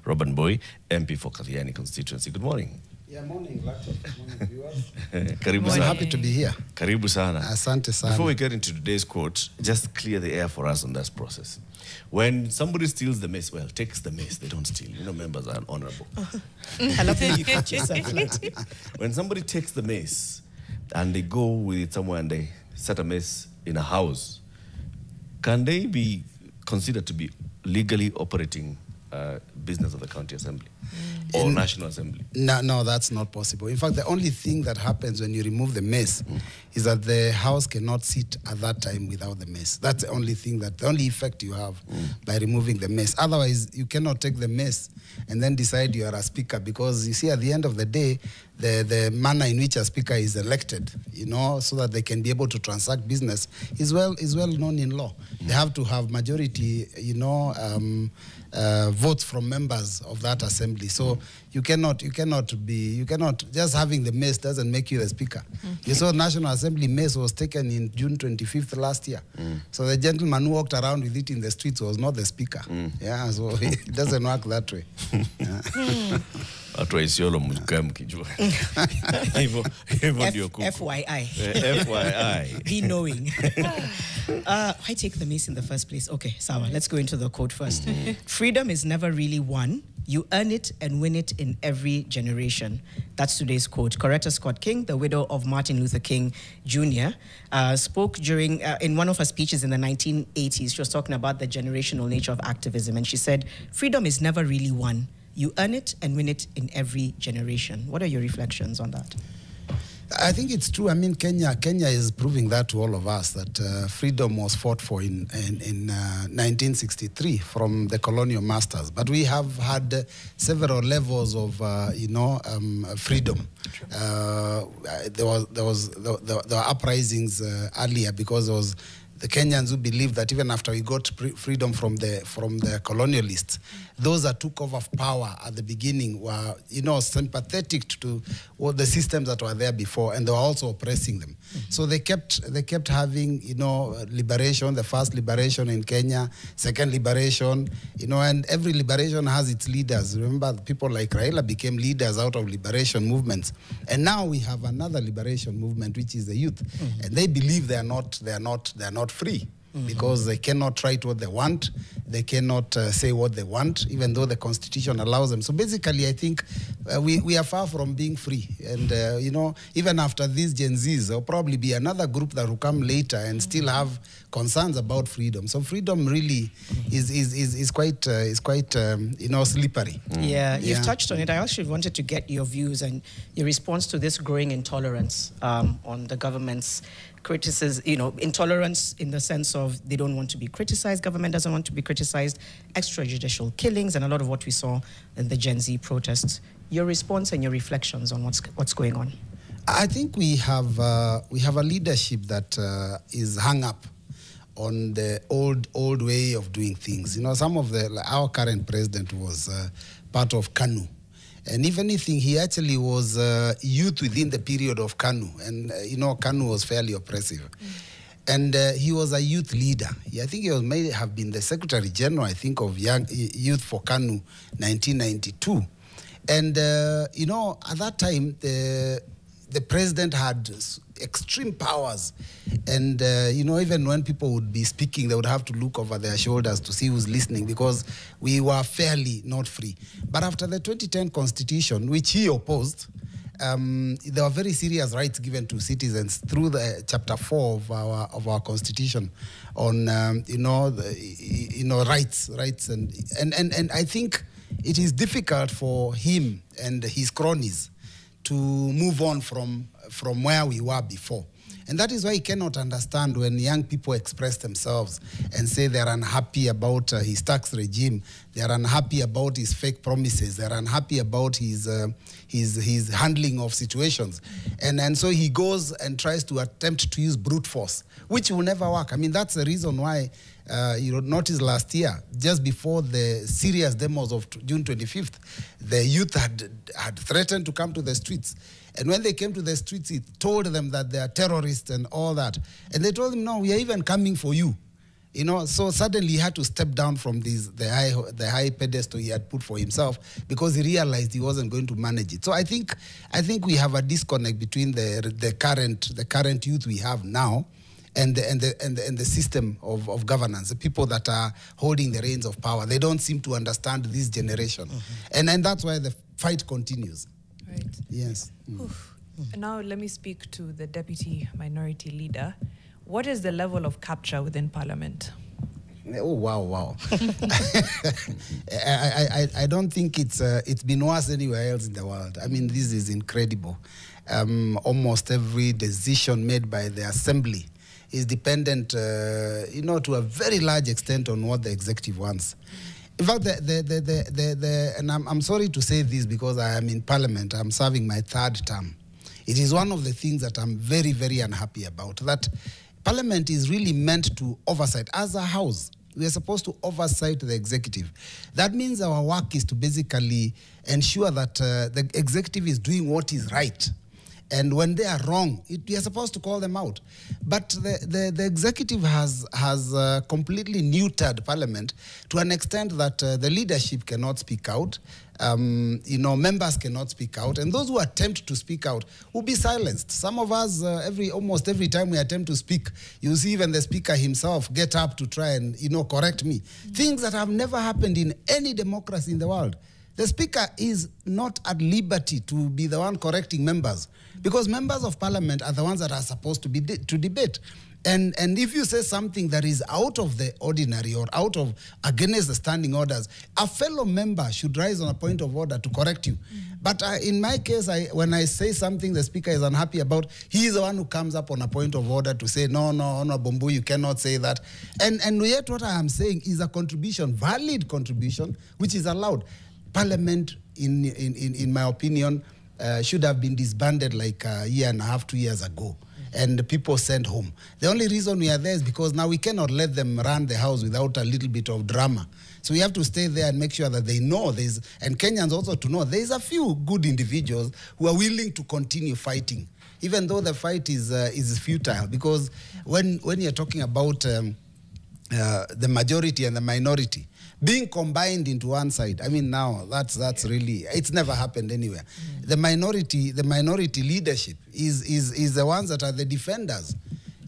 Robert Mbui, MP for Kathiani constituency. Good morning. Yeah, morning, morning viewers. Karibu sana. Happy to be here. Karibu sana. Asante sana. Before we get into today's quote, just clear the air for us on this process. When somebody steals the maize, well, takes the maize, they don't steal. You know, members are honorable. I love that you catch yourself. When somebody takes the maize and they go with it somewhere and they set a maize in a house, can they be considered to be legally operating business of the county assembly or national assembly? No, that's not possible. In fact, the only thing that happens when you remove the maize is that the house cannot sit at that time without the maize. That's the only thing, the only effect you have by removing the maize. Otherwise, you cannot take the maize and then decide you are a speaker, because you see, at the end of the day, the manner in which a speaker is elected, you know, so that they can be able to transact business is well known in law. They have to have majority, you know, votes from members of that assembly. So you cannot just having the maize doesn't make you the speaker. You saw National Assembly maize was taken in June 25th last year. So the gentleman who walked around with it in the streets was not the speaker. Yeah, so it doesn't work that way. FYI. FYI. Be knowing. Why take the maize in the first place? Okay, Sawa, let's go into the quote first. Freedom is never really won. You earn it and win it in every generation. That's today's quote. Coretta Scott King, the widow of Martin Luther King Jr., spoke during, in one of her speeches in the 1980s. She was talking about the generational nature of activism. And she said, freedom is never really won. You earn it and win it in every generation. What are your reflections on that? I think it's true. I mean, Kenya is proving that to all of us, that freedom was fought for in 1963 from the colonial masters. But we have had several levels of, freedom. There were uprisings earlier, because there was the Kenyans who believed that even after we got freedom from the colonialists, those that took over power at the beginning were, you know, sympathetic to all the systems that were there before, and they were also oppressing them. So they kept having, you know, liberation, the first liberation in Kenya, second liberation, you know, and every liberation has its leaders. Remember, people like Raila became leaders out of liberation movements, and now we have another liberation movement, which is the youth, and they believe they are not free, because they cannot write what they want, they cannot say what they want, even though the constitution allows them. So basically, I think we are far from being free. And, you know, even after these Gen Zs, there will probably be another group that will come later and still have concerns about freedom. So freedom really is quite you know, slippery. Yeah, you've touched on it. I actually wanted to get your views and your response to this growing intolerance on the government's criticism, you know, intolerance in the sense of they don't want to be criticized, government doesn't want to be criticized, extrajudicial killings, and a lot of what we saw in the Gen Z protests. Your response and your reflections on what's going on? I think we have a leadership that is hung up on the old way of doing things. You know, our current president was part of KANU. And if anything, he actually was youth within the period of KANU. And, you know, KANU was fairly oppressive. And he was a youth leader. I think he may have been the Secretary General, I think, of Youth for KANU, 1992. And, you know, at that time, the president had extreme powers. And, you know, even when people would be speaking, they would have to look over their shoulders to see who's listening, because we were fairly not free. But after the 2010 Constitution, which he opposed, there were very serious rights given to citizens through the Chapter 4 of our Constitution on, rights. And I think it is difficult for him and his cronies to move on from where we were before. And that is why he cannot understand when young people express themselves and say they're unhappy about his tax regime, they're unhappy about his fake promises, they're unhappy about his handling of situations. And so he goes and tries to attempt to use brute force, which will never work. I mean, that's the reason why you noticed last year, just before the serious demos of June 25th, the youth had threatened to come to the streets. And when they came to the streets, he told them that they are terrorists and all that. And they told him, no, we are even coming for you. You know, so suddenly he had to step down from the high pedestal he had put for himself because he realized he wasn't going to manage it. So I think we have a disconnect between the current youth we have now and the system of governance, the people that are holding the reins of power. They don't seem to understand this generation. And that's why the fight continues. Right. Yes. Now let me speak to the Deputy Minority Leader. What is the level of capture within Parliament? Oh, wow. I don't think it's been worse anywhere else in the world. I mean, this is incredible. Almost every decision made by the Assembly is dependent, to a very large extent on what the executive wants. In fact, and I'm sorry to say this because I am in Parliament. I'm serving my 3rd term. It is one of the things that I'm very, very unhappy about, that Parliament is really meant to oversight. As a house, we are supposed to oversight the executive. That means our work is to basically ensure that the executive is doing what is right. And when they are wrong, we are supposed to call them out. But the executive has completely neutered Parliament to an extent that the leadership cannot speak out. Members cannot speak out, and those who attempt to speak out will be silenced. Some of us, almost every time we attempt to speak, you see even the speaker himself get up to try and correct me. Things that have never happened in any democracy in the world. The speaker is not at liberty to be the one correcting members, because members of Parliament are the ones that are supposed to be to debate. And if you say something that is out of the ordinary or against the standing orders, a fellow member should rise on a point of order to correct you. But in my case, when I say something the speaker is unhappy about, he is the one who comes up on a point of order to say, no, Mbui, you cannot say that. And yet what I am saying is a contribution, valid contribution, which is allowed. Parliament, in my opinion, should have been disbanded like a year and a half, 2 years ago, and the people sent home. The only reason we are there is because now we cannot let them run the house without a little bit of drama. So we have to stay there and make sure that they know and Kenyans also to know there's a few good individuals who are willing to continue fighting, even though the fight is futile. Because when you're talking about the majority and the minority being combined into one side, I mean, now that's really, it's never happened anywhere. The minority leadership is the ones that are the defenders,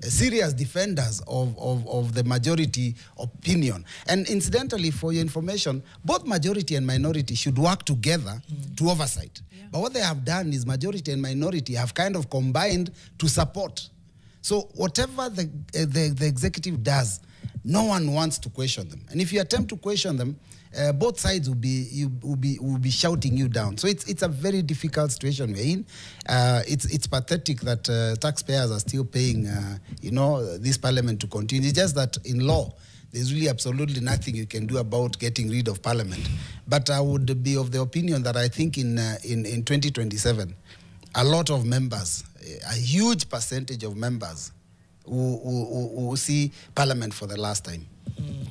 serious defenders of the majority opinion. And incidentally, for your information, both majority and minority should work together to oversight. Yeah. But what they have done is majority and minority have kind of combined to support. So whatever the executive does, no one wants to question them. And if you attempt to question them, both sides will be shouting you down. So it's a very difficult situation we're in. It's pathetic that taxpayers are still paying this Parliament to continue. It's just that in law, there's really absolutely nothing you can do about getting rid of Parliament. But I would be of the opinion that I think in 2027, a lot of members, a huge percentage of members, who see Parliament for the last time.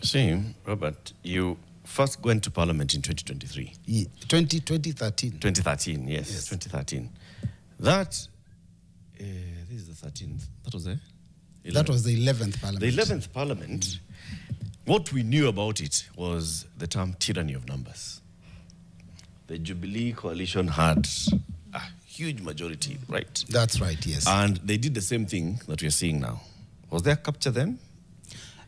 See, Robert, you first went to Parliament in 2023. 2013. 2013, yes. 2013. This is the 13th. That was the 11th. That was the 11th Parliament. The 11th Parliament, what we knew about it was the term tyranny of numbers. The Jubilee coalition had a huge majority, right? That's right, yes. And they did the same thing that we are seeing now. Was there capture then?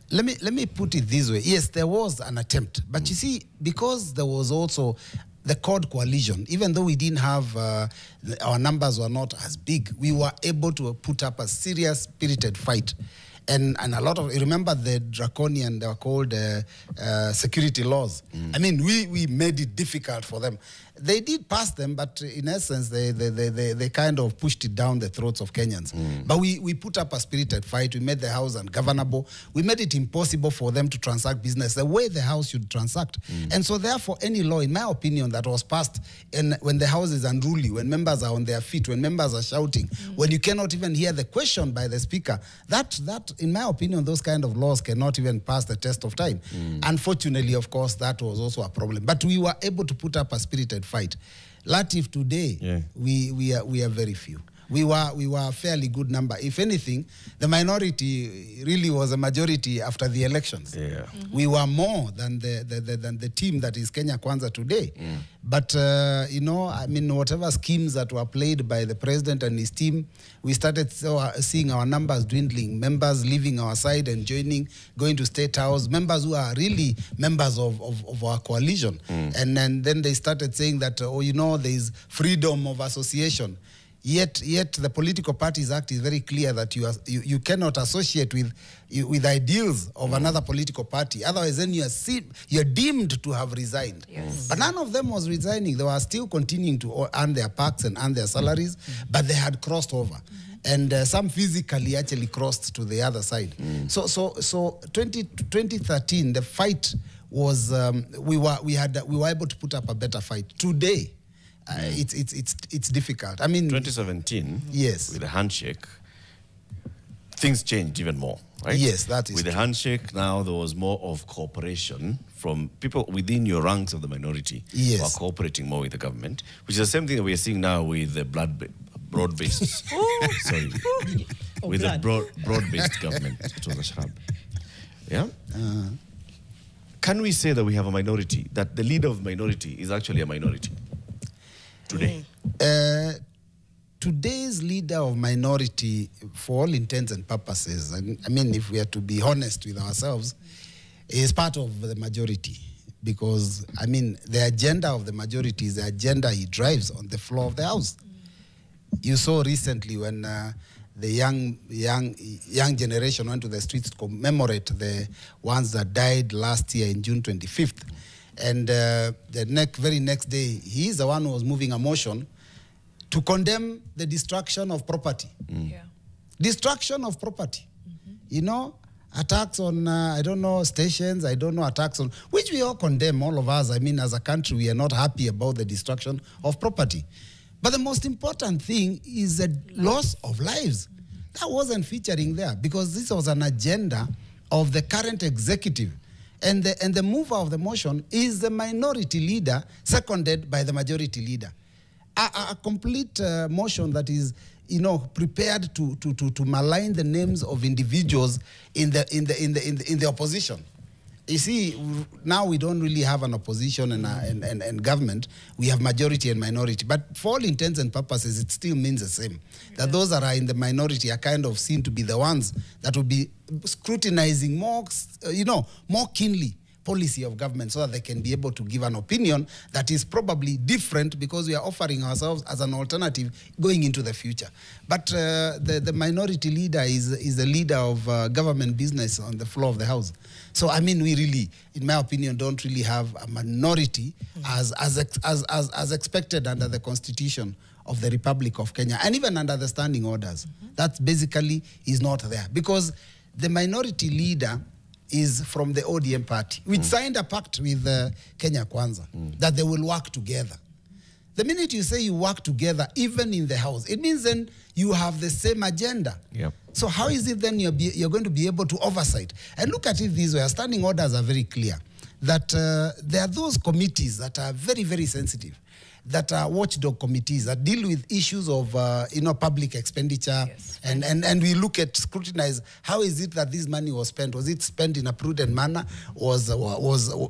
Let me put it this way. Yes, there was an attempt. But you see, because there was also the Cod coalition, even though we didn't have, our numbers were not as big, we were able to put up a serious, spirited fight. And a lot of, remember the draconian, they were called security laws. I mean, we made it difficult for them. They did pass them, but in essence, they kind of pushed it down the throats of Kenyans. But we put up a spirited fight. We made the house ungovernable. We made it impossible for them to transact business the way the house should transact. And so therefore, any law, in my opinion, that was passed when the house is unruly, when members are on their feet, when members are shouting, when you cannot even hear the question by the speaker, that in my opinion, those kind of laws cannot even pass the test of time. Unfortunately, of course, that was also a problem. But we were able to put up a spirited fight. Latif, today, we are very few. We were a fairly good number. If anything, the minority really was a majority after the elections. Yeah. We were more than the team that is Kenya Kwanza today. But, you know, I mean, whatever schemes that were played by the president and his team, we started seeing our numbers dwindling, members leaving our side and going to State House, members who are really members of our coalition. And then they started saying that, oh, you know, there is freedom of association. Yet the Political Parties Act is very clear that you cannot associate with ideals of another political party. Otherwise, then you're deemed to have resigned. Yes. But none of them was resigning. They were still continuing to earn their packs and earn their salaries, but they had crossed over. And some physically actually crossed to the other side. So 2013, the fight was we were able to put up a better fight. Today, it's difficult. I mean, 2017, yes, with the handshake, things changed even more, right? Yes, that is with true. the handshake. Now there was more of cooperation from people within your ranks of the minority. Yes. Who are cooperating more with the government, which is the same thing that we are seeing now with the broad-based. Sorry, with the broad-based government. It was a shrub. Yeah. Can we say that we have a minority, that the leader of minority is actually a minority today? Today's leader of minority, for all intents and purposes, I mean, if we are to be honest with ourselves, is part of the majority. Because, I mean, the agenda of the majority is the agenda he drives on the floor of the House. You saw recently when the young generation went to the streets to commemorate the ones that died last year in June 25th. And the very next day, he is the one who was moving a motion to condemn the destruction of property. Yeah. Destruction of property. You know, attacks on, I don't know, stations, I don't know, attacks on, which we all condemn, all of us. I mean, as a country, we are not happy about the destruction of property. But the most important thing is the loss of lives. That wasn't featuring there because this was an agenda of the current executive. And the mover of the motion is the minority leader, seconded by the majority leader. A complete motion that is, you know, prepared to malign the names of individuals in the opposition. You see, now we don't really have an opposition and government. We have majority and minority. But for all intents and purposes, it still means the same. That those that are in the minority are kind of seen to be the ones that will be scrutinizing more, you know, more keenly policy of government so that they can be able to give an opinion that is probably different because we are offering ourselves as an alternative going into the future. But the minority leader is the leader of government business on the floor of the House. So, I mean, we really, in my opinion, don't really have a minority as expected under the Constitution of the Republic of Kenya, and even under the standing orders. That basically is not there because the minority leader is from the ODM party, which signed a pact with Kenya Kwanza that they will work together. The minute you say you work together, even in the House, it means then you have the same agenda. Yep. So how is it then you're going to be able to oversight? And look at it this way, our standing orders are very clear, that there are those committees that are very, very sensitive, that are watchdog committees that deal with issues of you know, public expenditure, Yes. and we look at, scrutinize, how is it that this money was spent? Was it spent in a prudent manner? Was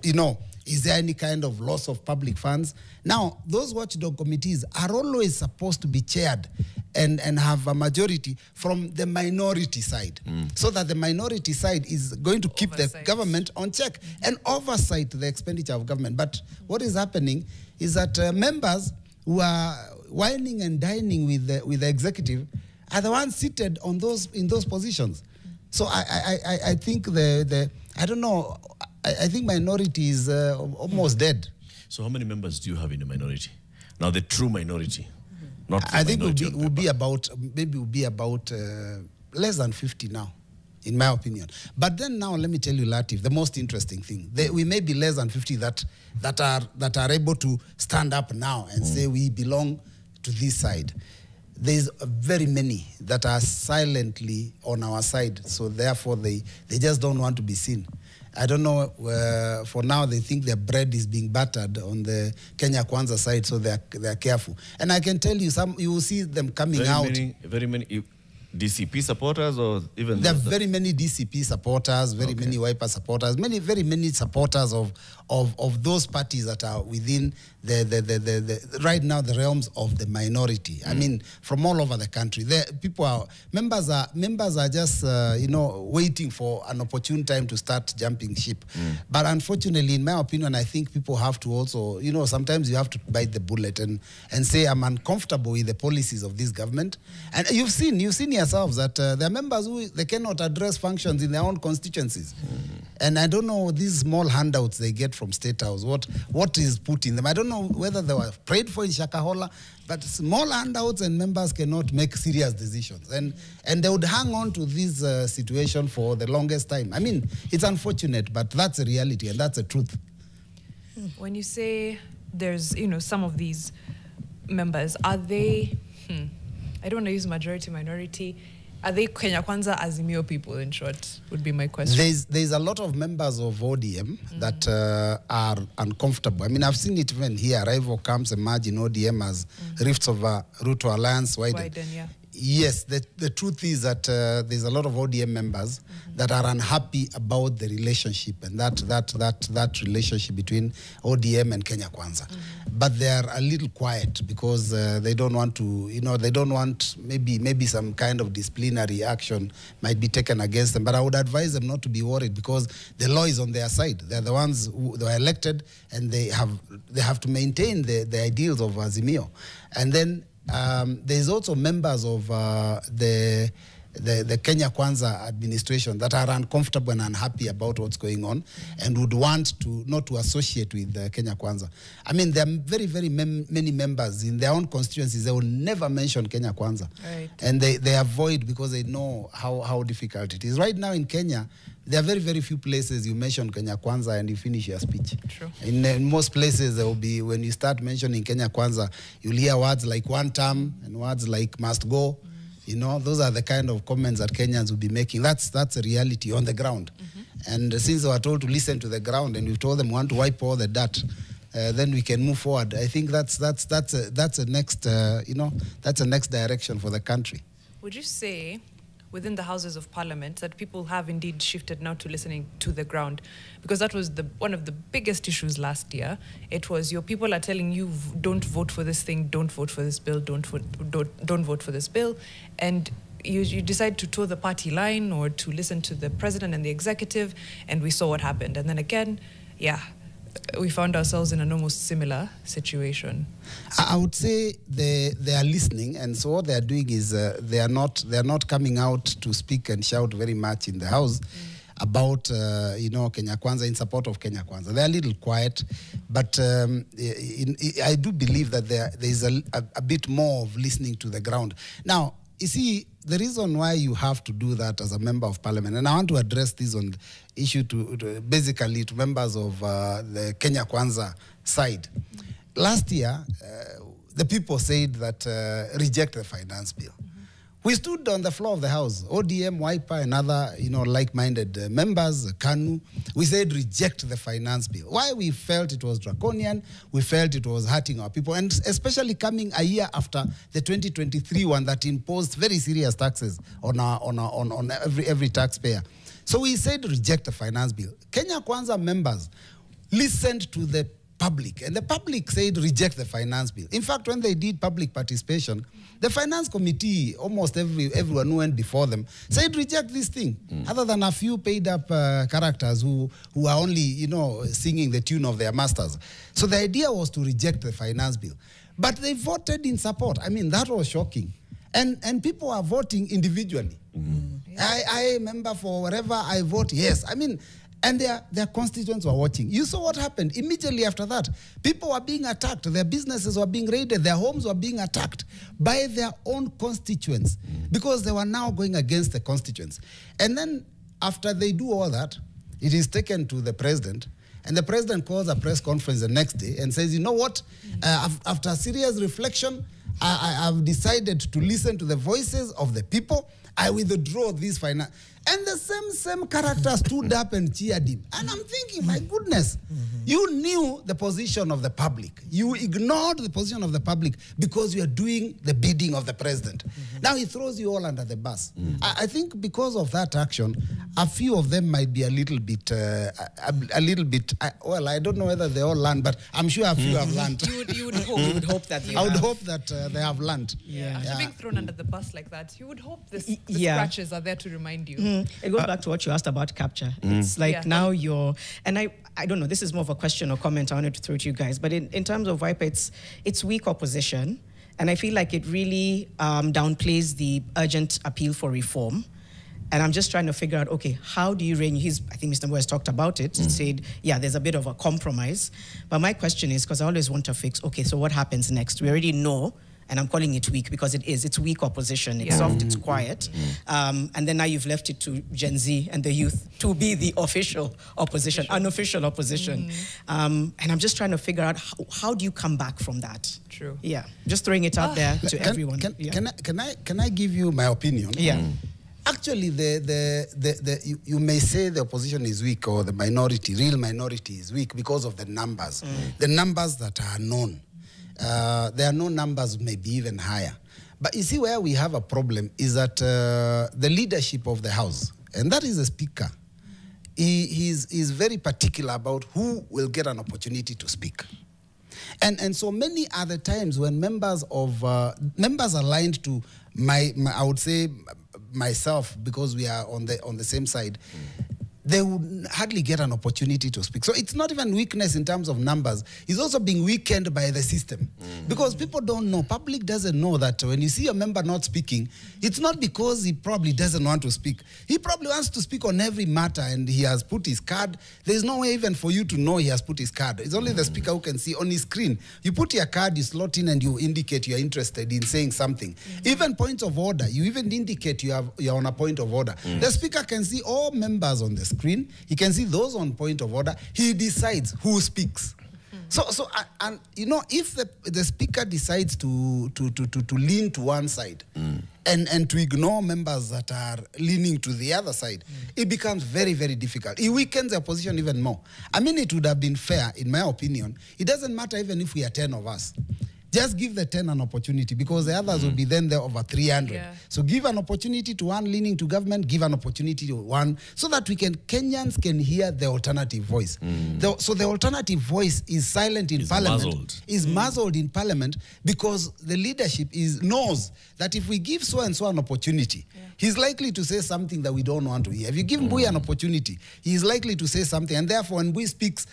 you know, is there any kind of loss of public funds? Now, those watchdog committees are always supposed to be chaired and have a majority from the minority side, so that the minority side is going to keep the government on check and oversight the expenditure of government. But what is happening is that members who are whining and dining with the executive are the ones seated on in those positions. So I think I don't know. I think minority is almost dead. So how many members do you have in the minority? Now the true minority. Not I think will be about less than 50 now, in my opinion. But then now let me tell you, Latif, the most interesting thing. We may be less than 50 that are able to stand up now and say we belong to this side. There's very many that are silently on our side, so therefore they just don't want to be seen. I don't know, for now they think their bread is being buttered on the Kenya Kwanza side, so they're careful. And I can tell you, you will see them coming out. Very many DCP supporters, or even there are very many DCP supporters, very many Wiper supporters, very many supporters of those parties that are within the right now the realms of the minority. I mean, from all over the country, members are just waiting for an opportune time to start jumping ship. But unfortunately, in my opinion, I think people have to also, sometimes you have to bite the bullet and say, I'm uncomfortable with the policies of this government. And you've seen yourselves that there are members who they cannot address functions in their own constituencies. And I don't know, these small handouts they get from State House, what is put in them. I don't know whether they were prayed for in Shakahola, but small handouts and members cannot make serious decisions. And they would hang on to this situation for the longest time. I mean, it's unfortunate, but that's a reality and that's a truth. When you say there's, some of these members, are they, I don't want to use majority, minority, are they Kenya Kwanza Azimio people, in short, would be my question. There's a lot of members of ODM that are uncomfortable. I mean, I've seen it even here. Rival camps emerge in ODM as rifts of Ruto Alliance widen. Yeah. Yes, the truth is that there's a lot of ODM members that are unhappy about the relationship and that relationship between ODM and Kenya Kwanza. But they are a little quiet because they don't want to, they don't want maybe some kind of disciplinary action might be taken against them. But I would advise them not to be worried because the law is on their side. They're the ones who they were elected and they have to maintain the ideals of Azimio. And then there's also members of the Kenya Kwanza administration that are uncomfortable and unhappy about what's going on and would want to not to associate with Kenya Kwanza. I mean, there are very many members in their own constituencies. They will never mention Kenya Kwanza. Right. And they avoid because they know how difficult it is. Right now in Kenya, there are very few places you mention Kenya Kwanza and you finish your speech. True. In most places, there will be, when you start mentioning Kenya Kwanza, you'll hear words like one term and words like must go. Those are the kind of comments that Kenyans will be making. That's a reality on the ground. And since they were told to listen to the ground and we told them we want to wipe all the dirt, then we can move forward. I think that's a next that's a next direction for the country. Would you say within the Houses of Parliament that people have indeed shifted now to listening to the ground? Because that was one of the biggest issues last year. It was your people are telling you, don't vote for this thing, don't vote for this bill, don't vote for this bill. And you decide to toe the party line or to listen to the president and the executive, and we saw what happened. And then again, we found ourselves in an almost similar situation. I would say they are listening, and so what they are doing is they are not coming out to speak and shout very much in the House about Kenya Kwanza, in support of Kenya Kwanza. They are a little quiet, but I do believe that there is a bit more of listening to the ground. Now, you see, the reason why you have to do that as a member of parliament, and I want to address this on the issue basically to members of the Kenya Kwanza side. Last year, the people said that reject the finance bill. We stood on the floor of the House, ODM, Wiper, and other, like-minded members, KANU. We said reject the finance bill. Why? We felt it was draconian. We felt it was hurting our people, and especially coming a year after the 2023 one that imposed very serious taxes on every taxpayer. So we said reject the finance bill. Kenya Kwanza members listened to the public, and the public said reject the finance bill. In fact, when they did public participation, the finance committee, almost everyone who went before them, said reject this thing, other than a few paid up characters who are only, singing the tune of their masters. So the idea was to reject the finance bill. But they voted in support. I mean, that was shocking. And people are voting individually. I member for wherever I vote, yes. I mean, and their constituents were watching. You saw what happened immediately after that. People were being attacked. Their businesses were being raided. Their homes were being attacked by their own constituents because they were now going against the constituents. And then after they do all that, it is taken to the president, and the president calls a press conference the next day and says, you know what, after serious reflection, I've decided to listen to the voices of the people. I withdraw this finance. And the same character stood up and cheered him. And I'm thinking, my goodness, you knew the position of the public. You ignored the position of the public because you are doing the bidding of the president. Now he throws you all under the bus. I think because of that action, a few of them might be a little bit, well, I don't know whether they all learned, but I'm sure a few have learned. You would hope. You would hope that they I would have. hope that they have learned. After being thrown under the bus like that, you would hope the Yeah. scratches are there to remind you. It goes back to what you asked about capture. It's like now you're, and I don't know, this is more of a question or comment I wanted to throw to you guys, but in terms of Wiper, it's weak opposition, and I feel like it really downplays the urgent appeal for reform. And I'm just trying to figure out, okay, how do you rein? I think Mr. Mbui has talked about it, said, yeah, there's a bit of a compromise. But my question is, because I always want to fix, okay, so what happens next? We already know, and I'm calling it weak because it's weak opposition. It's soft, it's quiet. And then now you've left it to Gen Z and the youth to be the official opposition, unofficial opposition. And I'm just trying to figure out how do you come back from that? True. Yeah, just throwing it out there to everyone. Can I give you my opinion? Yeah. Actually, you may say the opposition is weak or the real minority is weak because of the numbers. The numbers that are known. There are no numbers, maybe even higher. But you see where we have a problem is that the leadership of the House, and that is the Speaker, he's very particular about who will get an opportunity to speak. And so many other times when members aligned to I would say myself, because we are on the same side, they would hardly get an opportunity to speak. So it's not even weakness in terms of numbers. It's also being weakened by the system. Because people don't know, public doesn't know that when you see a member not speaking, it's not because he probably doesn't want to speak. He probably wants to speak on every matter and he has put his card. There's no way even for you to know he has put his card. It's only the speaker who can see on his screen. You put your card, you slot in and you indicate you're interested in saying something. Even points of order, you even indicate you're on a point of order. The speaker can see all members on the screen. He can see those on point of order. He decides who speaks. So and you know, if the speaker decides to lean to one side and to ignore members that are leaning to the other side, it becomes very, very difficult. It weakens the opposition even more. I mean, it would have been fair, in my opinion. It doesn't matter even if we are 10 of us. Just give the 10 an opportunity because the others will be then there over 300. So give an opportunity to one leaning to government, give an opportunity to one, so that Kenyans can hear the alternative voice. So the alternative voice is silent in parliament. Is muzzled in parliament because the leadership knows that if we give so and so an opportunity, he's likely to say something that we don't want to hear. If you give Mbui an opportunity, he is likely to say something. And therefore, when Mbui speaks,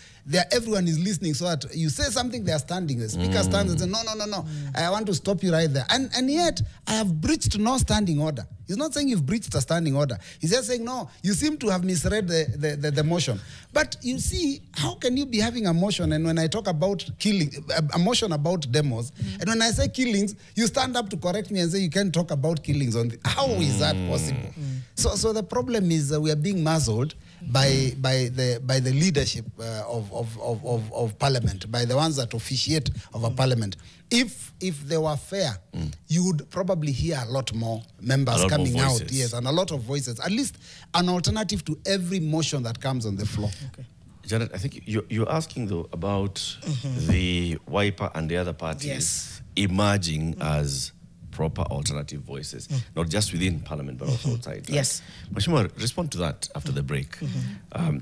everyone is listening so that you say something, they are standing. The speaker stands and says, no, I want to stop you right there. And yet, I have breached no standing order. He's not saying you've breached a standing order. He's just saying, no, you seem to have misread the motion. But you see, how can you be having a motion, and when I talk about killing, a motion about demos, and when I say killings, you stand up to correct me and say you can't talk about killings. How is that possible? So the problem is we are being muzzled by the leadership of parliament, by the ones that officiate of a parliament. If they were fair, you would probably hear a lot more members coming out, yes, and a lot of voices, at least an alternative to every motion that comes on the floor. Okay. Janet, I think you're asking though about the Wiper and the other parties emerging as proper alternative voices, not just within Parliament, but also outside. Right? Yes. Mheshimiwa, respond to that after the break.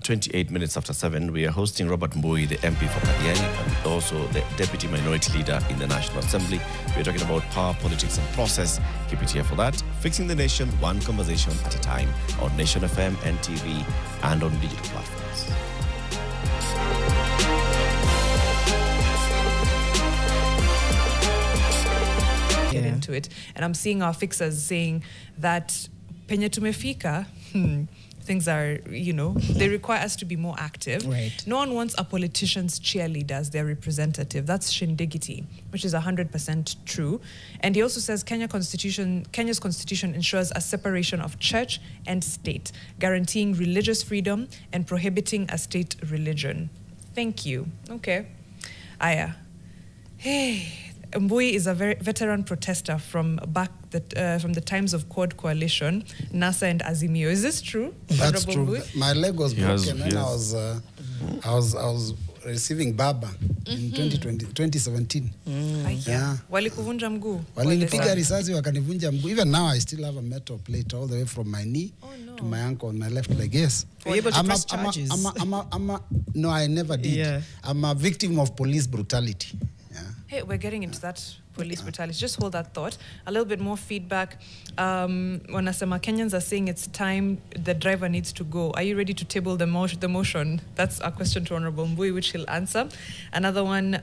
28 minutes after 7, we are hosting Robert Mbui, the MP for Kadiani, and also the Deputy Minority Leader in the National Assembly. We're talking about power, politics, and process. Keep it here for that. Fixing the nation, one conversation at a time, on Nation FM, NTV, and on digital platforms. Get into it, and I'm seeing our fixers saying that penye tumefika, things are, they require us to be more active. Right. No one wants a politician's cheerleader as their representative. That's shindigity, which is 100% true. And he also says Kenya's constitution ensures a separation of church and state, guaranteeing religious freedom and prohibiting a state religion. Thank you. Okay. Aya. Hey. Mbui is a very veteran protester from the times of Quad Coalition, NASA and Azimio. Is this true? That's Honorable true. Mbui? My leg was broken when yes. I was receiving Baba in 2017. Yeah. Walikuvunja mguu. Walinipiga risasi wakanivunja mguu. Even now I still have a metal plate all the way from my knee to my ankle on my left leg. Yes. Were you able to press charges? No, I never did. Yeah. I'm a victim of police brutality. Yeah. Hey, we're getting into that police brutality. Just hold that thought. A little bit more feedback. Wanasema Kenyans are saying it's time the driver needs to go. Are you ready to table the motion? That's a question to Honorable Mbui, which he'll answer. Another one,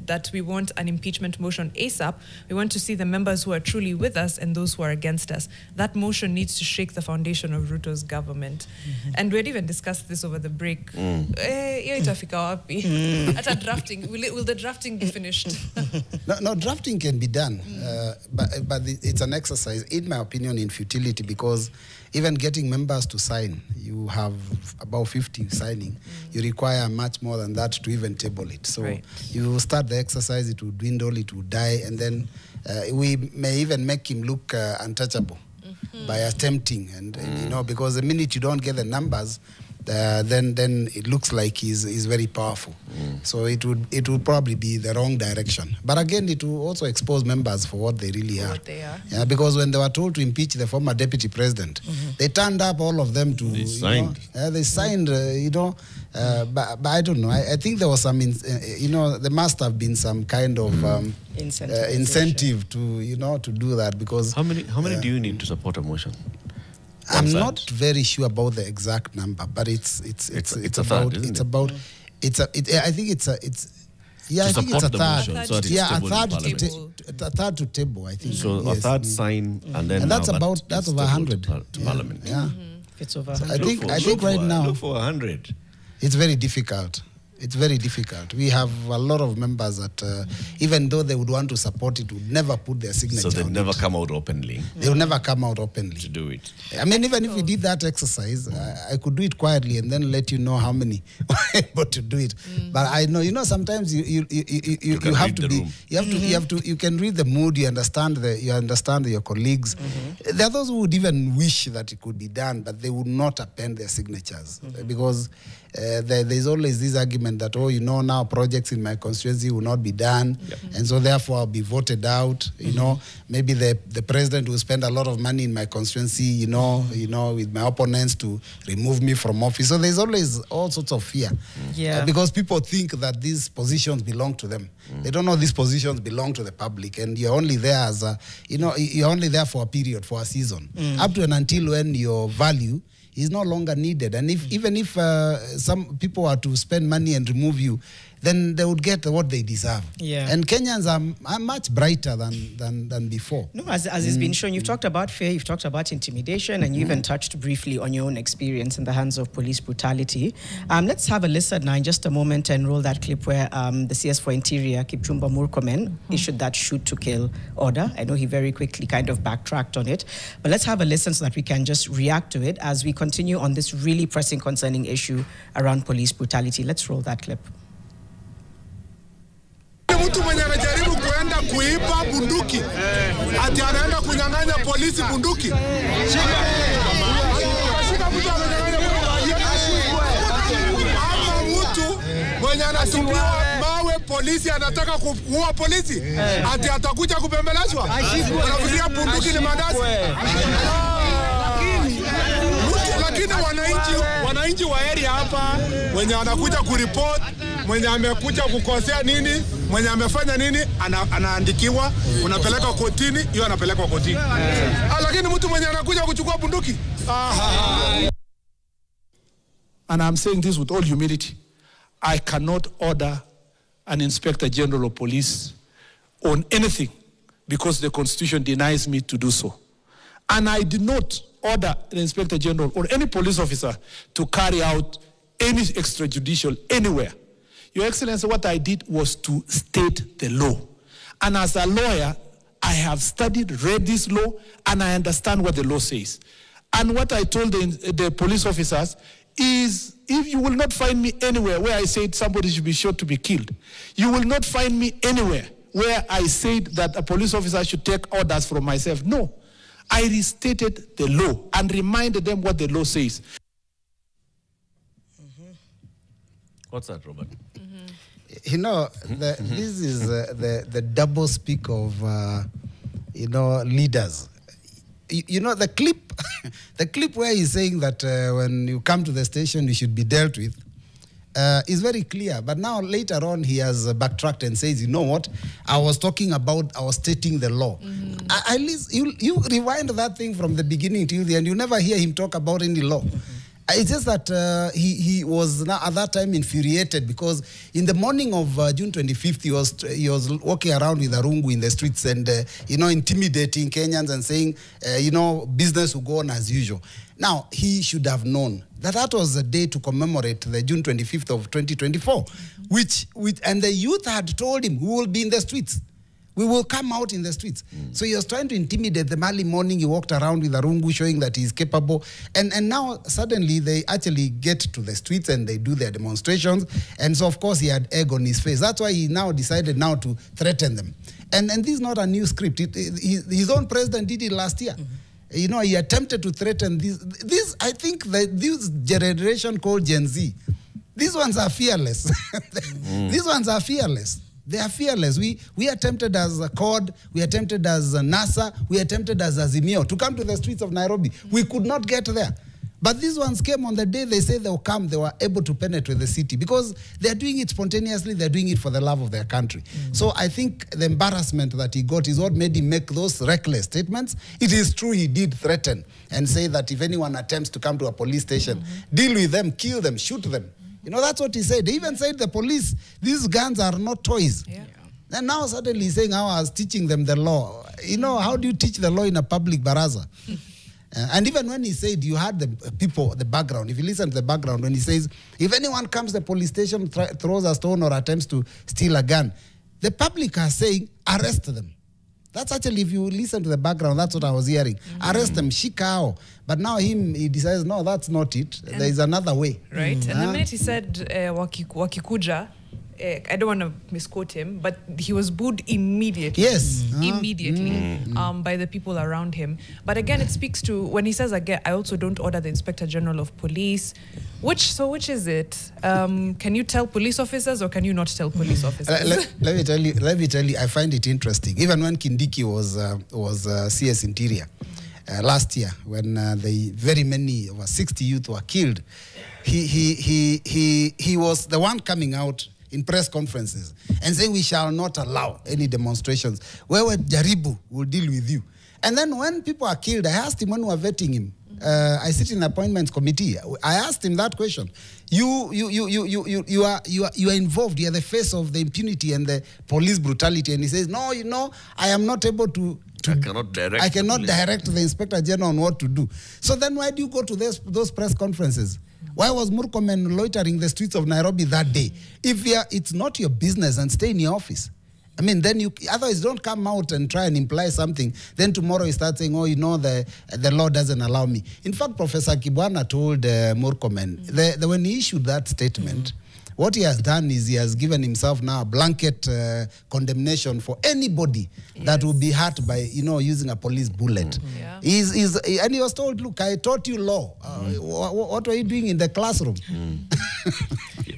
that we want an impeachment motion ASAP. We want to see the members who are truly with us and those who are against us. That motion needs to shake the foundation of Ruto's government. And we had even discussed this over the break. Itafika wapi? At a drafting, will the drafting be finished? No, drafting can be done, but it's an exercise, in my opinion, in futility, because even getting members to sign, you have about 50 signing. You require much more than that to even table it. So you start the exercise, it will dwindle, it will die, and then we may even make him look untouchable by attempting, and you know, because the minute you don't get the numbers, then it looks like he's very powerful. So it would probably be the wrong direction. But again, it will also expose members for what they really are. Yeah, because when they were told to impeach the former deputy president, they turned up, all of them, to they signed. They signed. But I don't know. I think there was some, there must have been some kind of incentive to do that, because how many do you need to support a motion? I'm not very sure about the exact number, but it's a third, I think it's a third. A third to table, I think. So a third sign, and that's over 100 to Parliament. Yeah. It's over. So I think right now look for 100. It's very difficult. It's very difficult. We have a lot of members that, even though they would want to support it, would never put their signature. So they never come out openly. They will never come out openly to do it. I mean, even if we did that exercise, I could do it quietly and then let you know how many were able to do it. But I know, sometimes you have to be, you can read the mood, you understand your colleagues. There are those who would even wish that it could be done, but they would not append their signatures because there's always this argument that, now projects in my constituency will not be done, and so therefore I'll be voted out. Maybe the president will spend a lot of money in my constituency, with my opponents to remove me from office. So there's always all sorts of fear, because people think that these positions belong to them. They don't know these positions belong to the public, and you're only there as you're only there for a period, for a season, up to and until when your value is no longer needed. And even if some people are to spend money and remove you, then they would get what they deserve. And Kenyans are much brighter than before. No, as it's been shown, you've talked about fear, you've talked about intimidation, and you even touched briefly on your own experience in the hands of police brutality. Let's have a listen now in just a moment and roll that clip where the CS for Interior, Kipchumba Murkomen, issued that shoot to kill order. I know he very quickly kind of backtracked on it, but let's have a listen so that we can just react to it as we continue on this really pressing, concerning issue around police brutality. Let's roll that clip. Mtu mwenye anajaribu kuenda kuiba bunduki ati anaenda kunyang'anya polisi bunduki. Shika mtu ananyang'anya ama mtu mwenye anatupiwa mawe polisi anataka kuua polisi ati atakuja kupembelezwa. Unafikiria bunduki ni mandasi? Lakini wananchi wa area hapa wenye anakuja kuripoti, mwenye amekuja kukosea nini, mwenye amefanya nini, anaandikiwa, unapeleka kotini, hiyo anapelekwa kotini. Lakini mtu mwenye anakuja kuchukua bunduki. And I'm saying this with all humility. I cannot order an Inspector General of Police on anything because the Constitution denies me to do so. And I did not order the Inspector General or any police officer to carry out any extrajudicial anywhere. Your Excellency, what I did was to state the law. And as a lawyer, I have studied, read this law, and I understand what the law says. And what I told the police officers is, if you will not find me anywhere where I said somebody should be shot to be killed, you will not find me anywhere where I said that a police officer should take orders from myself. No, I restated the law and reminded them what the law says. What's that, Robert? You know, this is the double speak of, you know, leaders. You know, the clip, the clip where he's saying that when you come to the station, you should be dealt with, is very clear. But now later on, he has backtracked and says, you know what, I was stating the law. At least you rewind that thing from the beginning till the end, you never hear him talk about any law. It's just that he was now at that time infuriated because in the morning of June 25th, he was walking around with a rungu in the streets and, you know, intimidating Kenyans and saying, you know, business will go on as usual. Now, he should have known that that was the day to commemorate the June 25th of 2024, and the youth had told him, we will be in the streets. We will come out in the streets. So he was trying to intimidate them early morning. He walked around with a rungu showing that he's capable. And now suddenly they actually get to the streets and they do their demonstrations. And so of course he had egg on his face. That's why he now decided now to threaten them. And this is not a new script. His own president did it last year. You know, he attempted to threaten this. I think that this generation called Gen Z, these ones are fearless. These ones are fearless. They are fearless. We attempted as a CORD, we attempted as a NASA, we attempted as Azimio to come to the streets of Nairobi. We could not get there. But these ones came on the day they said they'll come, they were able to penetrate the city because they're doing it spontaneously, they're doing it for the love of their country. So I think the embarrassment that he got is what made him make those reckless statements. It is true he did threaten and say that if anyone attempts to come to a police station, deal with them, kill them, shoot them. You know, that's what he said. He even said the police, these guns are not toys. Yeah. And now suddenly he's saying how I was teaching them the law. You know, how do you teach the law in a public baraza? And even when he said, you had the people, the background, if you listen to the background, when he says, if anyone comes to the police station, throws a stone or attempts to steal a gun, the public are saying, arrest them. That's actually, if you listen to the background, that's what I was hearing. Arrest them, shikao. But now he decides, no, that's not it. There is another way. Right. And the minute he said, wakikuja, I don't want to misquote him, but he was booed immediately. Yes. Immediately by the people around him. But again, it speaks to, when he says, again, I also don't order the Inspector General of Police. Which is it? Can you tell police officers or can you not tell police officers? Let me tell you, I find it interesting. Even when Kindiki was CS Interior last year, when the very many, over 60 youth were killed, he was the one coming out in press conferences and saying we shall not allow any demonstrations. Wewe Jaribu will deal with you. And then when people are killed, I asked him when we were vetting him. I sit in the appointments committee. I asked him that question. You are involved. You are the face of the impunity and the police brutality. And he says, no, you know, I am not able to I cannot direct the Inspector General on what to do. So then why do you go to those press conferences? Why was Murkomen loitering the streets of Nairobi that day? If it's not your business, and stay in your office. I mean, then otherwise don't come out and try and imply something. Then tomorrow you start saying, oh, you know, the law doesn't allow me. In fact, Professor Kibwana told Murkomen, when he issued that statement, what he has done is he has given himself now a blanket condemnation for anybody that will be hurt by, you know, using a police bullet. And he was told, look, I taught you law. What were you doing in the classroom?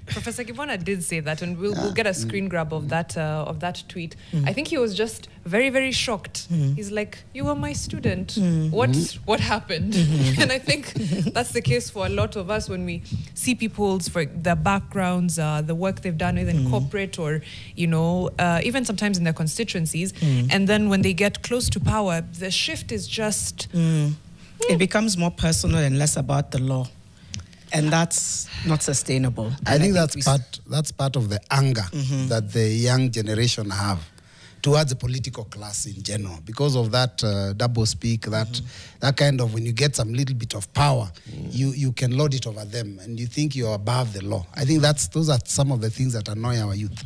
Professor Kibwana did say that, and we'll get a screen grab of that tweet. I think he was just very, very shocked. He's like, you were my student. What happened? And I think that's the case for a lot of us when we see people's, for their backgrounds, the work they've done either in corporate or, you know, even sometimes in their constituencies. And then when they get close to power, the shift is just... It becomes more personal and less about the law. And that's not sustainable. I think that's part of the anger that the young generation have towards the political class in general, because of that double speak, that kind of, when you get some little bit of power, you can lord it over them, and you think you're above the law. I think those are some of the things that annoy our youth.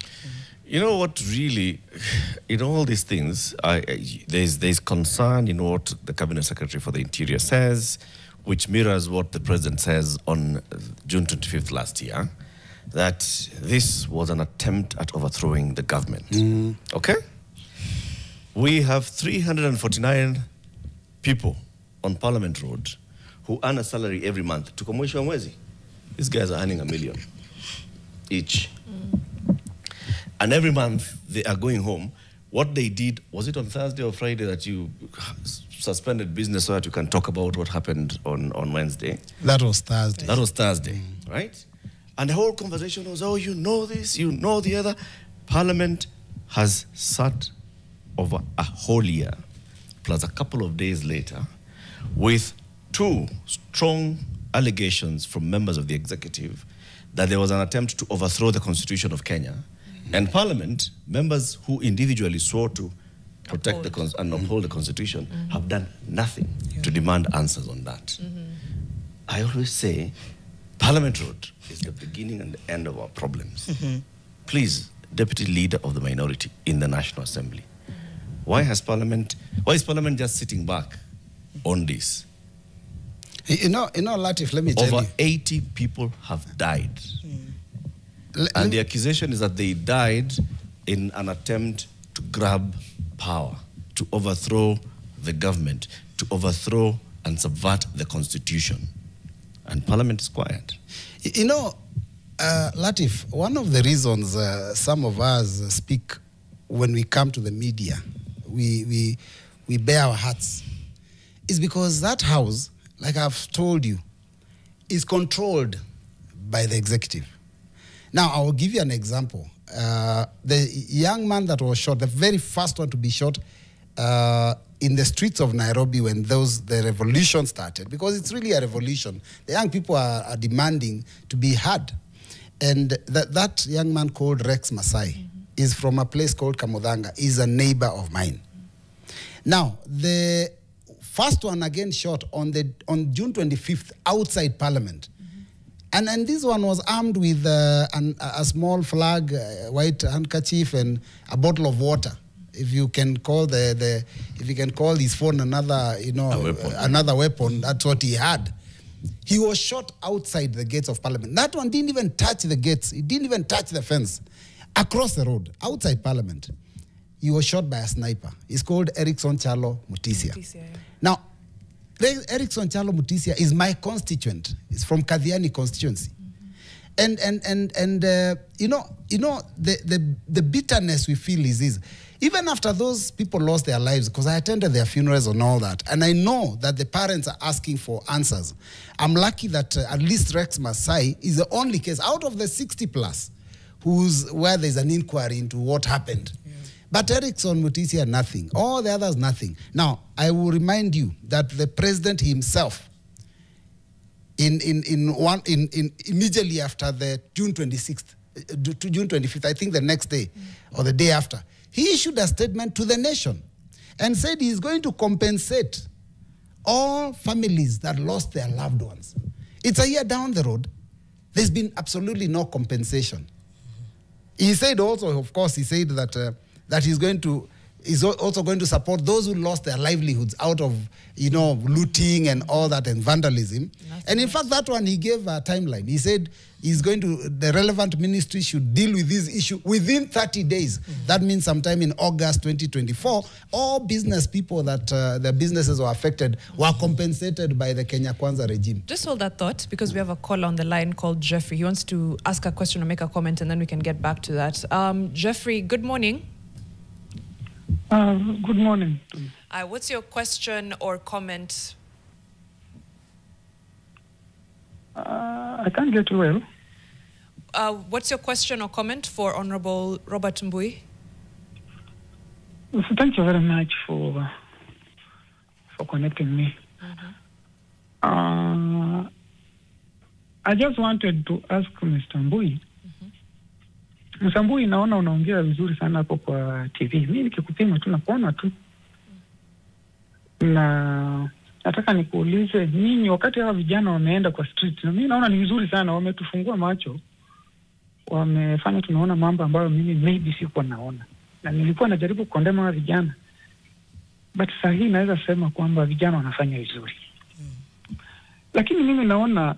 You know what really, in all these things, there's concern in what the Cabinet Secretary for the Interior says, which mirrors what the President says on June 25th last year, that this was an attempt at overthrowing the government. Okay? We have 349 people on Parliament Road who earn a salary every month. Tuko mwisho wa mwezi. These guys are earning $1 million each. And every month they are going home. What they did, was it on Thursday or Friday that you suspended business so that you can talk about what happened on Wednesday? That was Thursday. That was Thursday, right? And the whole conversation was, oh, you know this, you know the other. Parliament has sat over a whole year, plus a couple of days later, with 2 strong allegations from members of the executive that there was an attempt to overthrow the Constitution of Kenya. And Parliament, members who individually swore to protect and uphold the Constitution, have done nothing to demand answers on that. I always say, Parliament Road is the beginning and the end of our problems. Please, Deputy Leader of the Minority in the National Assembly, why is Parliament just sitting back on this? You know, Latif, let me tell you. Over 80 people have died. And the accusation is that they died in an attempt to grab power, to overthrow the government, to overthrow and subvert the Constitution. And Parliament is quiet. You know, Latif, one of the reasons some of us speak when we come to the media, we bare our hearts, is because that house, like I've told you, is controlled by the executive. Now, I will give you an example. The young man that was shot, the very first one to be shot in the streets of Nairobi when the revolution started, because it's really a revolution. The young people are demanding to be heard. And that young man called Rex Masai is from a place called Kamodhanga, is a neighbor of mine. Now, the first one again shot on June 25th outside Parliament. And this one was armed with a small flag, white handkerchief, and a bottle of water. If you can call if you can call his phone another weapon, that's what he had. He was shot outside the gates of Parliament. That one didn't even touch the gates. It didn't even touch the fence. Across the road, outside Parliament, he was shot by a sniper. He's called Erickson Chalo Mutisia. Now, Erickson Chalo Mutisia is my constituent. He's from Kadhiani constituency. And you know the bitterness we feel is this. Even after those people lost their lives, because I attended their funerals and all that, and I know that the parents are asking for answers. I'm lucky that at least Rex Masai is the only case out of the 60 plus where there's an inquiry into what happened. But Erickson Mutisia, nothing. All the others, nothing. Now, I will remind you that the president himself, immediately after the June 26th, to June 25th, I think the next day or the day after, he issued a statement to the nation and said he's going to compensate all families that lost their loved ones. It's a year down the road. There's been absolutely no compensation. He said also, of course, he said that he's also going to support those who lost their livelihoods out of, looting and all that and vandalism. And in fact, that one he gave a timeline. He said the relevant ministry should deal with this issue within 30 days. That means sometime in August 2024, all business people that their businesses were affected were compensated by the Kenya Kwanza regime. Just hold that thought, because we have a caller on the line called Jeffrey. He wants to ask a question or make a comment, and then we can get back to that. Jeffrey, good morning. Good morning. What's your question or comment? I can't get you well. What's your question or comment for Honorable Robert Mbui? So thank you very much for connecting me. I just wanted to ask Mr. Mbui. Mr. Mbui, naona unaongea vizuri sana hapo kwa TV. Mimi nikikupima tu nakuona tu. Na nataka nikuulize, nyinyi wakati hawa vijana wameenda kwa street, na mimi naona ni vizuri sana, wametufungua macho. Wamefanya tunaona mambo ambayo mimi maybe sikuwa naona. Na nilikuwa najaribu kukondema hawa vijana. But sasa hii naweza sema kwamba vijana wanafanya vizuri. Lakini mimi naona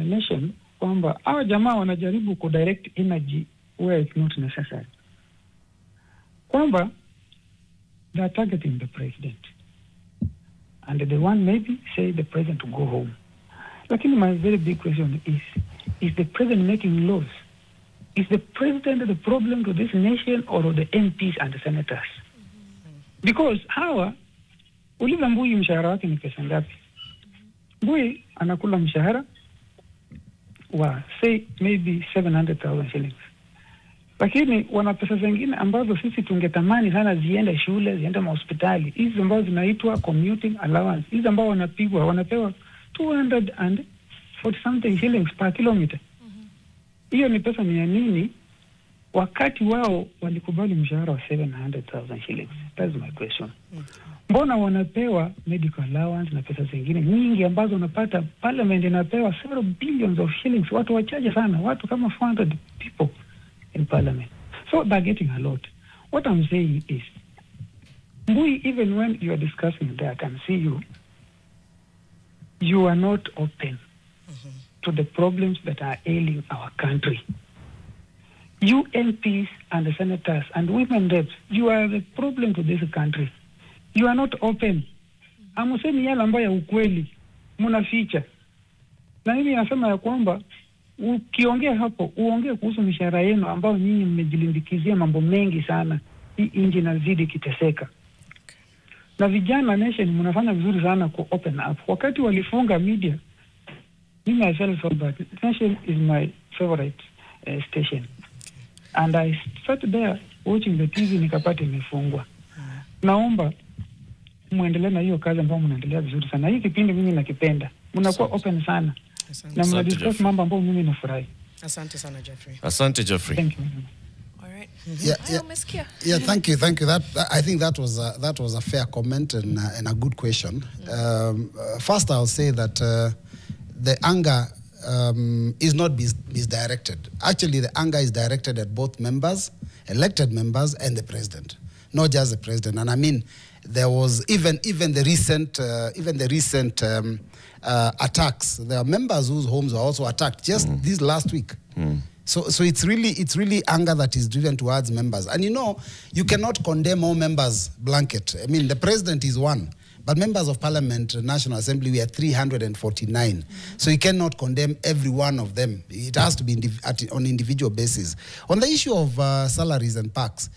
nation kwamba hawa jamaa wanajaribu kudirect energy where it's not necessary. Kwamba they are targeting the president. And they want maybe say the president to go home. Lakini my very big question is the president making laws? Is the president the problem to this nation or the MPs and the senators? Because hawa, uliza Mbui mshahara wake ni pesa ngapi? Mbui anakula mshahara wa say maybe 700,000 shillings. Lakini wana pesa zingine ambazo sisi tungetamani sana ziende shule, ziende hospitali. Hizi ambazo zinaitwa commuting allowance. Hizi ambao wanapewa 240 something shillings per kilometer. Hiyo ni pesa ni ya nini? Wakati wao walikubali mshahara wa 700,000 shillings. That's my question. Mbona wanapewa medical allowance na pesa zingine nyingi ambazo unapata parliament inapewa several billions of shillings, watu wachache sana, watu kama 400 people in parliament. So they're getting a lot. What I'm saying is, Mbui, even when you are discussing there, I can see you are not open to the problems that are ailing our country. You MPs and the senators and women reps, you are the problem to this country. You are not open. Amusemi yale ambayo ya ukweli, mnaficha. Na mimi nasema ya kwamba ukiongea hapo, uongee kuhusu mishahara yenu ambao nyinyi mmejilimbikizia mambo mengi sana. Hii nchi inazidi kiteseka. Na vijana nation mnafanya vizuri sana ku open up. Wakati walifunga media, mimi I felt so bad. Nation is my favorite station. And I sat there watching the TV nikapata imefungwa. Naomba muendelee na hiyo kazi ambayo mnaendelea vizuri sana. Hii kipindi mimi nakipenda. Mnakuwa open sana. Na mnadiscuss mambo ambayo mimi nafurahi. Asante sana Jeffrey. Asante Jeffrey. Thank you. All right. Yeah, thank you. That I think that was a fair comment and a good question. First, I'll say that the anger is not misdirected. Actually, the anger is directed at both members, elected members, and the president, not just the president. And I mean, there was even the recent attacks. There are members whose homes were also attacked just this last week. So it's really anger that is driven towards members. And you cannot condemn all members blanket. I mean, the president is one, but members of parliament, National Assembly, we are 349. So you cannot condemn every one of them. It has to be on individual basis. On the issue of salaries and perks,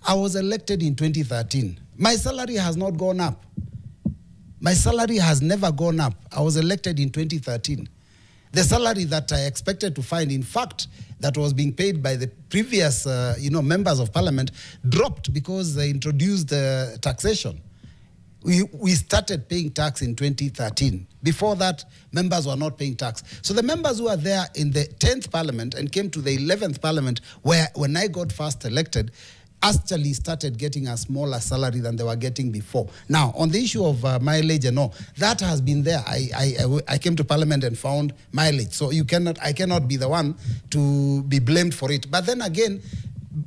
I was elected in 2013. My salary has not gone up. My salary has never gone up. I was elected in 2013. The salary that I expected to find, in fact, that was being paid by the previous, members of parliament, dropped because they introduced taxation. We started paying tax in 2013. Before that, members were not paying tax. So the members who are there in the 10th parliament and came to the 11th parliament, where when I got first elected, actually started getting a smaller salary than they were getting before. Now, on the issue of mileage and all, that has been there. I came to parliament and found mileage. So I cannot be the one to be blamed for it. But then again,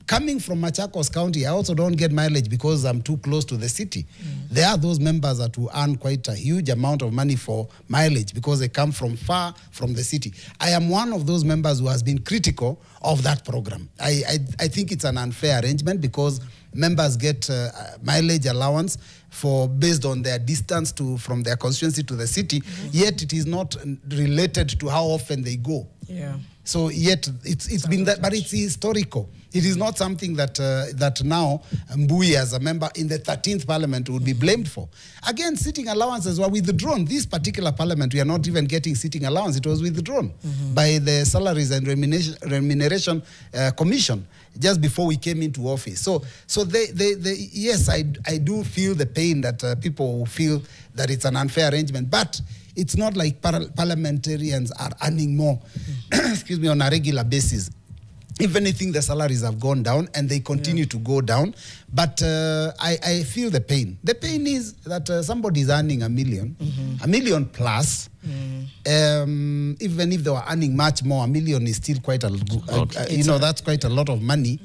coming from Machakos County, I also don't get mileage because I'm too close to the city. There are those members that will earn quite a huge amount of money for mileage because they come from far from the city. I am one of those members who has been critical of that program. I think it's an unfair arrangement because members get mileage allowance based on their distance from their constituency to the city, yet it is not related to how often they go. Yeah. So yet it's been that, but it's historical. It is not something that now Mbui as a member in the 13th parliament would be blamed for. Again, sitting allowances were withdrawn. This particular parliament, we are not even getting sitting allowance. It was withdrawn by the Salaries and Remuneration Commission just before we came into office. So yes, I do feel the pain that people feel that it's an unfair arrangement, but it's not like parliamentarians are earning more, excuse me, on a regular basis. If anything, the salaries have gone down and they continue to go down. But I feel the pain. The pain is that somebody is earning $1 million, $1 million plus. Even if they were earning much more, $1 million is still quite that's quite a lot of money.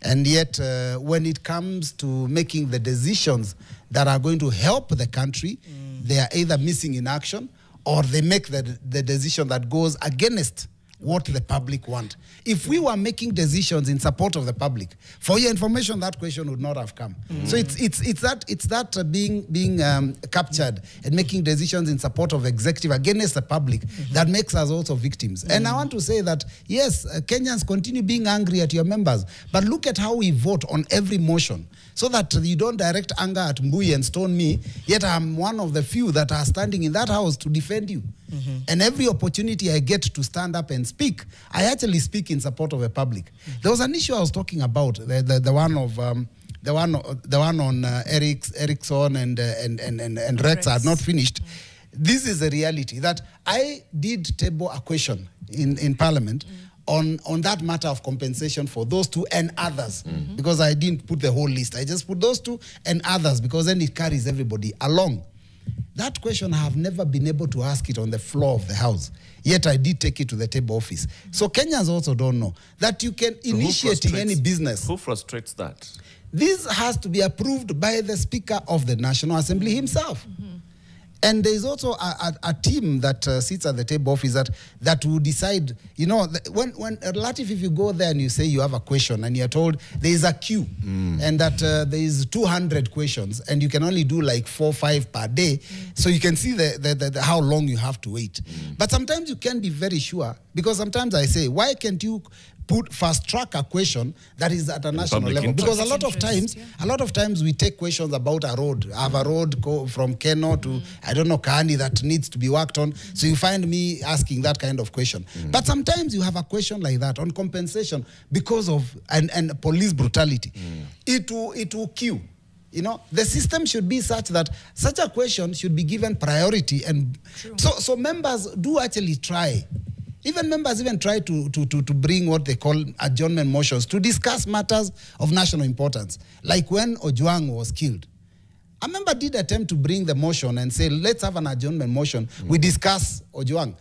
And yet, when it comes to making the decisions that are going to help the country, they are either missing in action or they make the decision that goes against what the public want. If we were making decisions in support of the public, for your information, that question would not have come. So it's that being captured and making decisions in support of executive against the public that makes us also victims. And I want to say that yes, Kenyans continue being angry at your members, but look at how we vote on every motion, so that you don't direct anger at Mbui and stone me, yet I'm one of the few that are standing in that house to defend you. And every opportunity I get to stand up and speak, I actually speak in support of the public. There was an issue I was talking about, the one on Ericsson and Rex. I had not finished. This is a reality that I did table a question in Parliament on that matter of compensation for those two and others, because I didn't put the whole list. I just put those two and others because then it carries everybody along. That question, I have never been able to ask it on the floor of the House, yet I did take it to the table office. So Kenyans also don't know that you can initiate any business. Who frustrates that? This has to be approved by the Speaker of the National Assembly himself. And there is also a team that sits at the table office that will decide, you know, when Latif, if you go there and you say you have a question and you're told there is a queue and that there is 200 questions and you can only do like 4 or 5 per day, so you can see the how long you have to wait. But sometimes you can't be very sure, because sometimes I say, why can't you fast track a question that is at a national level? Because a lot of times we take questions about a road. I have a road from Keno to, I don't know, Kaani that needs to be worked on. So you find me asking that kind of question. But sometimes you have a question like that on compensation because of and police brutality. It will queue. You know, the system should be such that such a question should be given priority. And so members do actually try. Even members even try to bring what they call adjournment motions to discuss matters of national importance. Like when Ojwang was killed. A member did attempt to bring the motion and say, let's have an adjournment motion. We discuss Ojwang.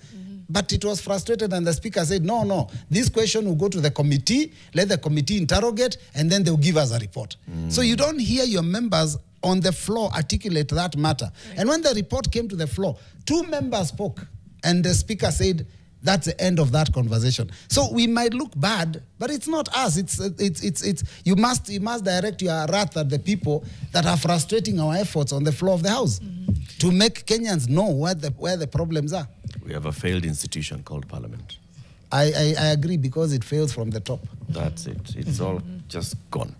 But it was frustrated and the Speaker said, no, this question will go to the committee, let the committee interrogate, and then they'll give us a report. So you don't hear your members on the floor articulate that matter. And when the report came to the floor, 2 members spoke and the Speaker said, that's the end of that conversation. So we might look bad, but it's not us. It's you must direct your wrath at the people that are frustrating our efforts on the floor of the House to make Kenyans know where the problems are. We have a failed institution called Parliament. I agree, because it fails from the top. That's it. It's all just gone.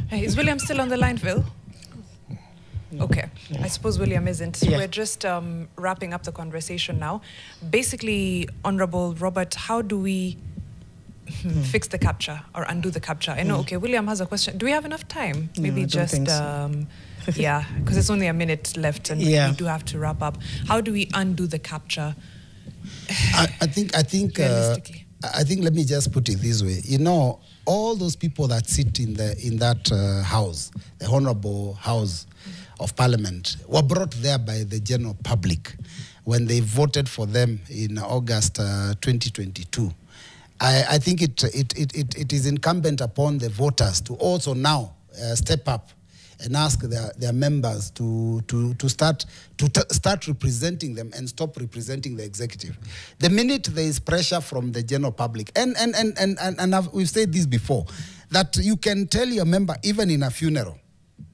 Hey, is William still on the line, Phil? Okay, I suppose William isn't. We're just wrapping up the conversation now. Basically, Honorable Robert, how do we fix the capture or undo the capture? I know, okay, William has a question. Do we have enough time? Maybe just, yeah, because it's only a minute left and we do have to wrap up. How do we undo the capture? I think let me just put it this way. You know, all those people that sit in that house, the Honorable House of Parliament, were brought there by the general public when they voted for them in August 2022. I think it is incumbent upon the voters to also now step up and ask their members to start representing them and stop representing the executive. The minute there is pressure from the general public, and we've said this before, that you can tell your member even in a funeral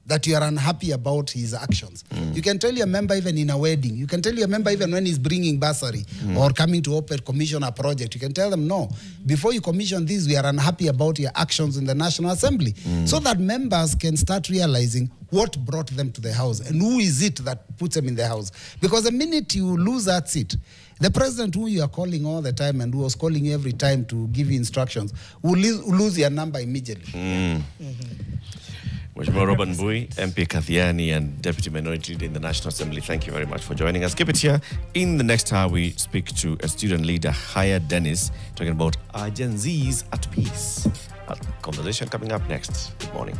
that you are unhappy about his actions. You can tell your member even in a wedding. You can tell your member even when he's bringing bursary or coming to commission a project. You can tell them, no, before you commission this, we are unhappy about your actions in the National Assembly. So that members can start realizing what brought them to the House and who is it that puts them in the House. Because the minute you lose that seat, the president who you are calling all the time and who was calling you every time to give you instructions will lose your number immediately. Mheshimiwa Robert Mbui, MP Kathiani and Deputy Minority Leader in the National Assembly, thank you very much for joining us. Keep it here. In the next hour, we speak to a student leader, Haya Dennis, talking about Gen Zs at peace. A conversation coming up next. Good morning.